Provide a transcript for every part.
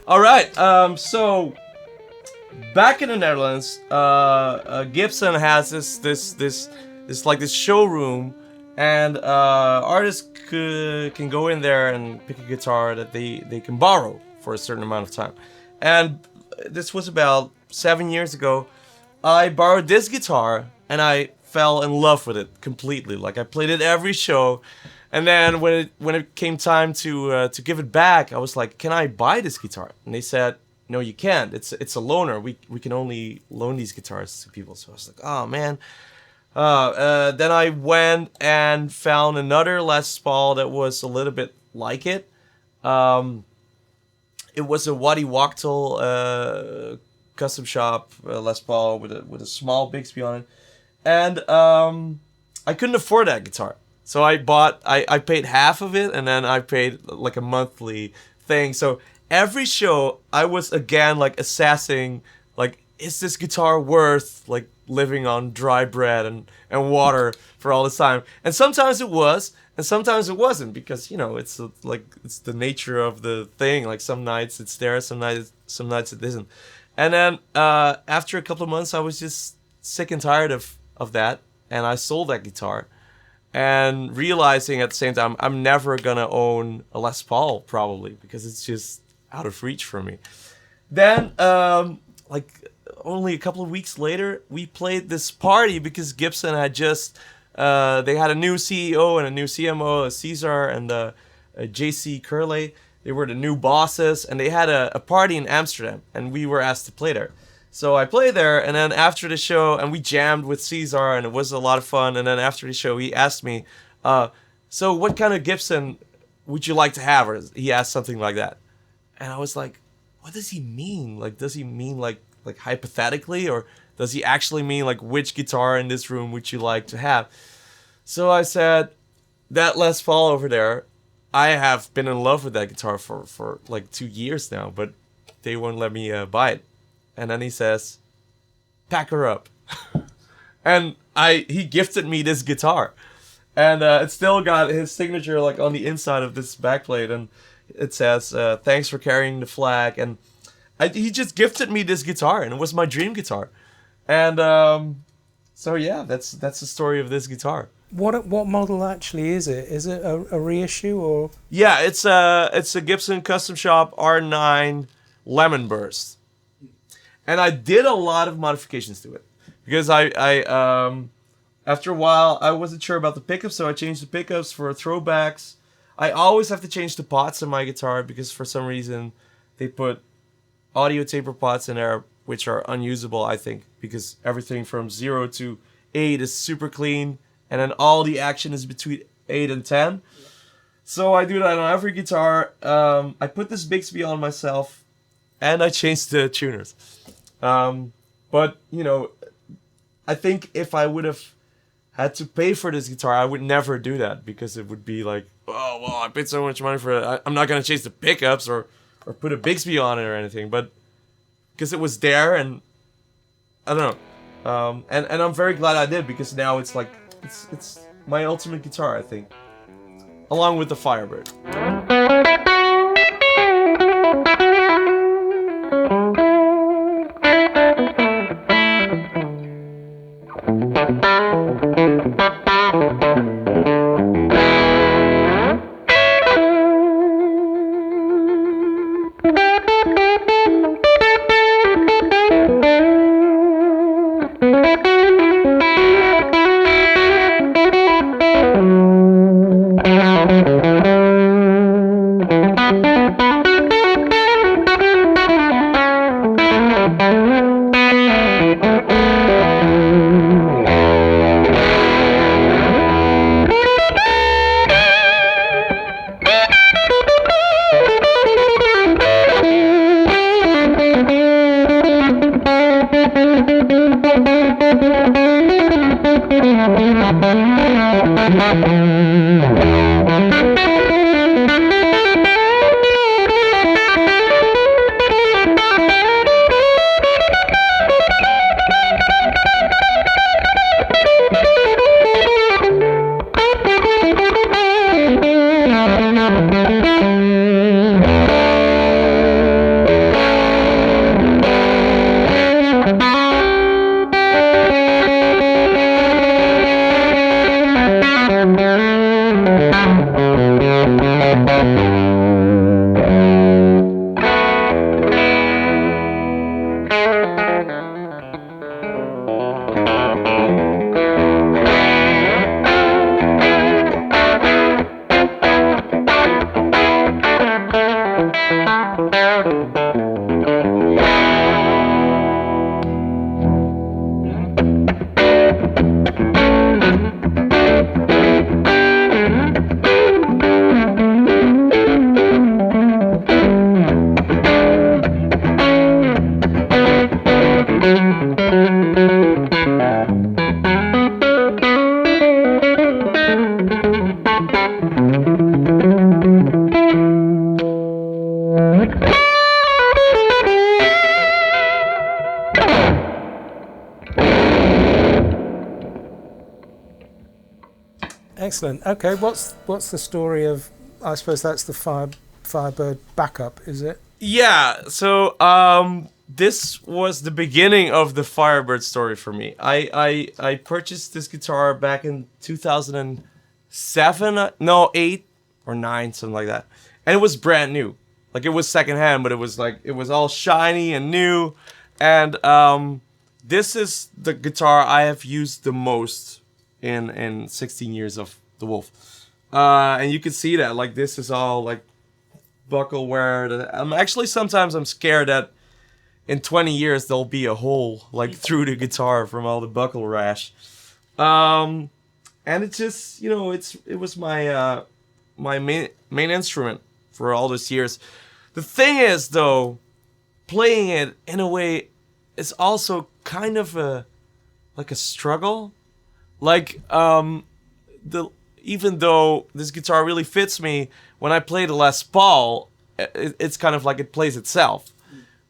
All right. So back in the Netherlands, Gibson has this showroom, and artists can go in there and pick a guitar that they can borrow for a certain amount of time. And this was about 7 years ago. I borrowed this guitar and I fell in love with it completely. Like, I played it every show. And then when it came time to give it back, I was like, "Can I buy this guitar?" And they said, "No, you can't. It's a loaner. We can only loan these guitars to people." So I was like, "Oh man." Then I went and found another Les Paul that was a little bit like it. It was a Waddy Wachtel custom shop Les Paul with a small Bixby on it, and I couldn't afford that guitar. So I paid half of it, and then I paid like a monthly thing. So every show I was again like assessing, like, is this guitar worth like living on dry bread and water for all this time? And sometimes it was, and sometimes it wasn't, because, you know, it's the nature of the thing. Like, some nights it's there, some nights it isn't. And then after a couple of months, I was just sick and tired of that, and I sold that guitar. And realizing at the same time, I'm never gonna own a Les Paul, probably, because it's just out of reach for me. Then, like, only a couple of weeks later, we played this party because Gibson had just, they had a new CEO and a new CMO, Cesar and JC Curley. They were the new bosses, and they had a party in Amsterdam, and we were asked to play there. So I played there, and then after the show, and we jammed with Cesar, and it was a lot of fun. And then after the show, he asked me, "So what kind of Gibson would you like to have?" Or he asked something like that. And I was like, what does he mean? Like, does he mean like hypothetically, or does he actually mean like, which guitar in this room would you like to have? So I said, that Les Paul over there, I have been in love with that guitar for like 2 years now, but they won't let me buy it. And then he says, "Pack her up." And he gifted me this guitar. And it still got his signature like on the inside of this backplate. And it says, "Thanks for carrying the flag." And he just gifted me this guitar, and it was my dream guitar. And so yeah, that's the story of this guitar. What model actually is it? Is it a reissue, or? Yeah, it's a Gibson Custom Shop R9 Lemon Burst. And I did a lot of modifications to it, because I after a while I wasn't sure about the pickups, so I changed the pickups for throwbacks. I always have to change the pots in my guitar, because for some reason they put audio taper pots in there which are unusable, I think, because everything from 0 to 8 is super clean, and then all the action is between 8 and 10. So I do that on every guitar. I put this Bixby on myself, and I changed the tuners. But, you know, I think if I would have had to pay for this guitar, I would never do that, because it would be like, oh, well, I paid so much money for it. I'm not going to change the pickups or put a Bixby on it or anything, but because it was there, and I don't know. And I'm very glad I did, because now it's like, it's my ultimate guitar, I think, along with the Firebird. Excellent. Okay, what's the story of? I suppose that's the Firebird backup, is it? Yeah. So this was the beginning of the Firebird story for me. I purchased this guitar back in 2007, no 8 or 9, something like that, and it was brand new. Like it was secondhand, but it was all shiny and new, and this is the guitar I have used the most in 16 years of DeWolff. And you can see that, like, this is all like buckle wear. Sometimes I'm scared that in 20 years there'll be a hole like through the guitar from all the buckle rash. And it's just, it was my my main instrument for all these years. The thing is, though, playing it in a way is also kind of a struggle. Like, even though this guitar really fits me, when I play the Les Paul, it's kind of like it plays itself.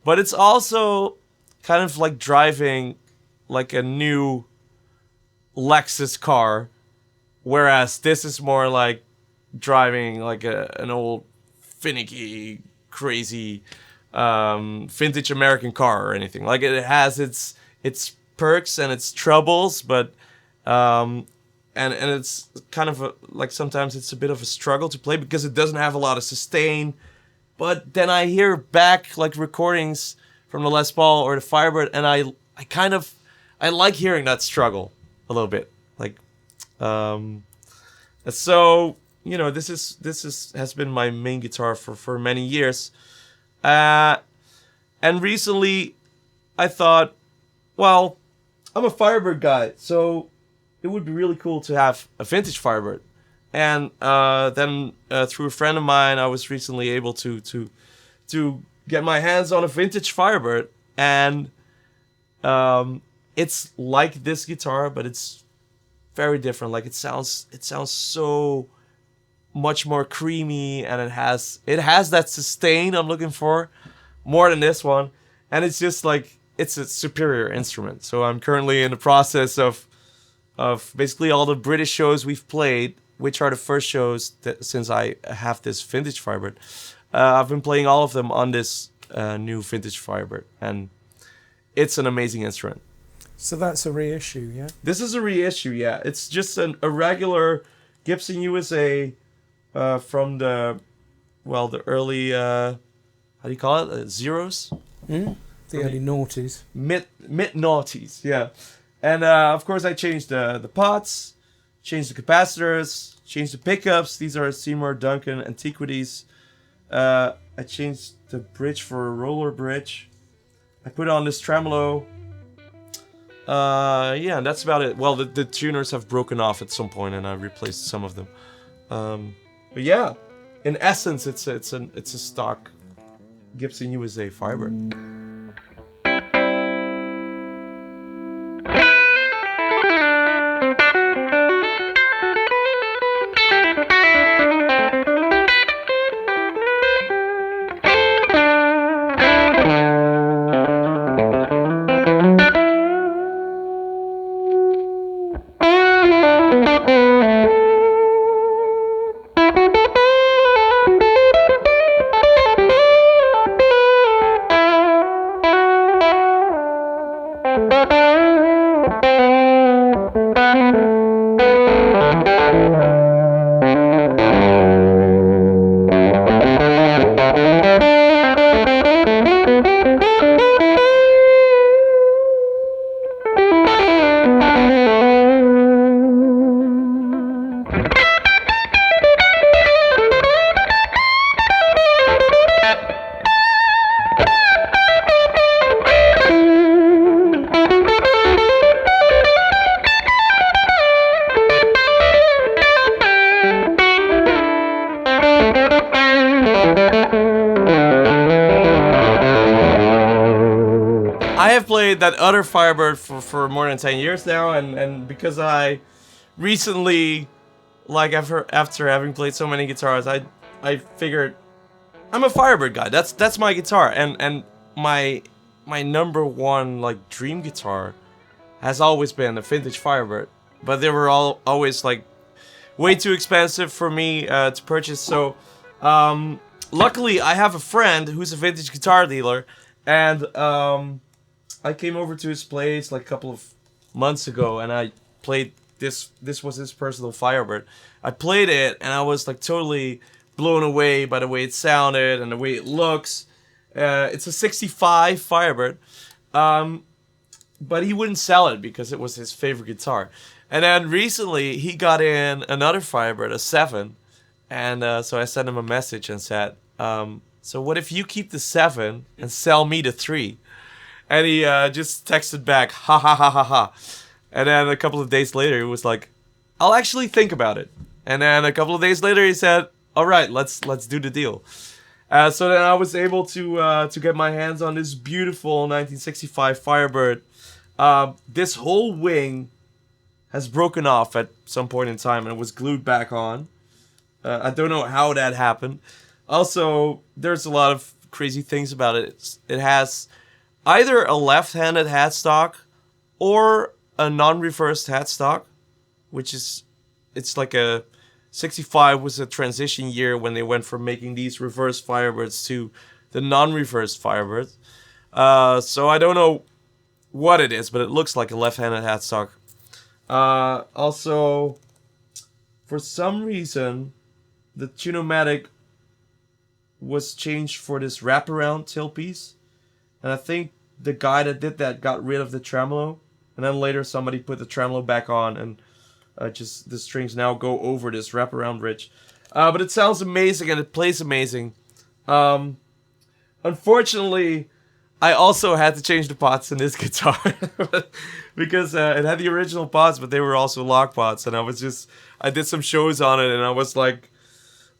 But it's also kind of like driving like a new Lexus car, whereas this is more like driving like an old finicky, crazy vintage American car or anything. Like it has its perks and its troubles, but and it's kind of like sometimes it's a bit of a struggle to play because it doesn't have a lot of sustain. But then I hear back like recordings from the Les Paul or the Firebird, and I like hearing that struggle a little bit. Like, so this has been my main guitar for many years, and recently I thought, well, I'm a Firebird guy, so it would be really cool to have a vintage Firebird. And then through a friend of mine, I was recently able to get my hands on a vintage Firebird, and it's like this guitar, but it's very different. Like it sounds so much more creamy, and it has that sustain I'm looking for more than this one, and it's just like it's a superior instrument. So I'm currently in the process of basically all the British shows we've played, which are the first shows since I have this vintage Firebird. I've been playing all of them on this new vintage Firebird, and it's an amazing instrument. So that's a reissue, yeah? This is a reissue, yeah. It's just a regular Gibson USA from the early, how do you call it? Zeros? The early noughties. Mid-noughties, yeah. And of course I changed the pots, changed the capacitors, changed the pickups. These are Seymour Duncan Antiquities. I changed the bridge for a roller bridge. I put on this tremolo. Yeah, and that's about it. Well, the tuners have broken off at some point, and I replaced some of them. But yeah, in essence, it's a stock Gibson USA Firebird. I've played that other Firebird for more than 10 years now, and because I recently, like after having played so many guitars, I figured I'm a Firebird guy. That's my guitar, and my number one like dream guitar has always been a vintage Firebird, but they were always like way too expensive for me to purchase. So luckily I have a friend who's a vintage guitar dealer, and I came over to his place like a couple of months ago, and I played this. This was his personal Firebird. I played it, and I was like totally blown away by the way it sounded and the way it looks. It's a 65 Firebird, but he wouldn't sell it because it was his favorite guitar. And then recently he got in another Firebird, a 7, and so I sent him a message and said, so what if you keep the 7 and sell me the 3? And he just texted back, ha ha ha ha ha. And then a couple of days later he was like, I'll actually think about it. And then a couple of days later he said, all right, let's do the deal. So then I was able to get my hands on this beautiful 1965 Firebird. This whole wing has broken off at some point in time and it was glued back on. I don't know how that happened. Also, there's a lot of crazy things about it. It has either a left-handed headstock or a non-reversed headstock, which is, it's like a 65 was a transition year when they went from making these reverse Firebirds to the non-reversed Firebirds. So I don't know what it is, but it looks like a left-handed headstock. Also, for some reason, the Tune-o-matic was changed for this wraparound tailpiece. And I think the guy that did that got rid of the tremolo. And then later somebody put the tremolo back on, and just the strings now go over this wraparound bridge. But it sounds amazing and it plays amazing. Unfortunately, I also had to change the pots in this guitar because it had the original pots, but they were also lock pots. And I did some shows on it, and I was like,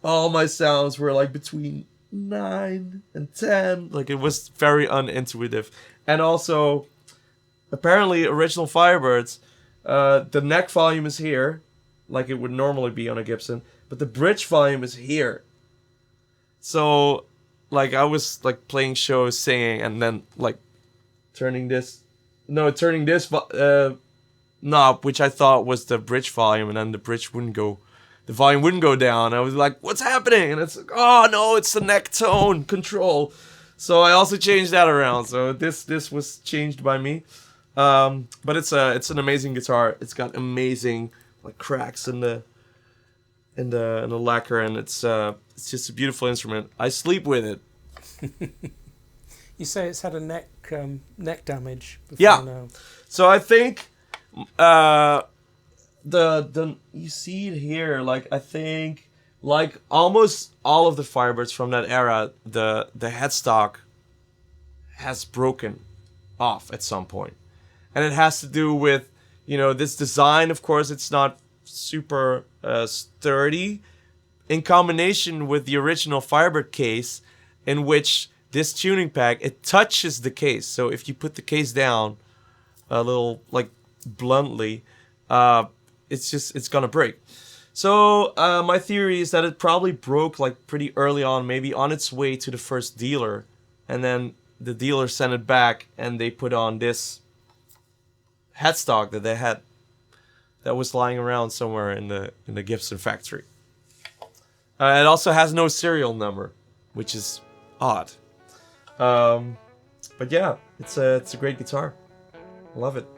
all my sounds were like between 9 and 10. Like, it was very unintuitive. And also, apparently, original Firebirds, the neck volume is here, like it would normally be on a Gibson, but the bridge volume is here. So, like, I was like playing shows, singing, and then like turning this knob, which I thought was the bridge volume, and then the volume wouldn't go down. I was like, what's happening? And it's like, oh no, it's the neck tone control. So I also changed that around. So this was changed by me. But it's an amazing guitar. It's got amazing like cracks in the lacquer, and it's just a beautiful instrument. I sleep with it. You say it's had a neck damage before. Yeah. Now. So I think the you see it here, like I think like almost all of the Firebirds from that era, the headstock has broken off at some point. And it has to do with, this design. Of course, it's not super sturdy, in combination with the original Firebird case, in which this tuning pack, it touches the case. So if you put the case down a little, like, bluntly, it's gonna break. So my theory is that it probably broke, like, pretty early on, maybe on its way to the first dealer. And then the dealer sent it back, and they put on this headstock that they had that was lying around somewhere in the Gibson factory. It also has no serial number, which is odd. But yeah, it's a great guitar. I love it.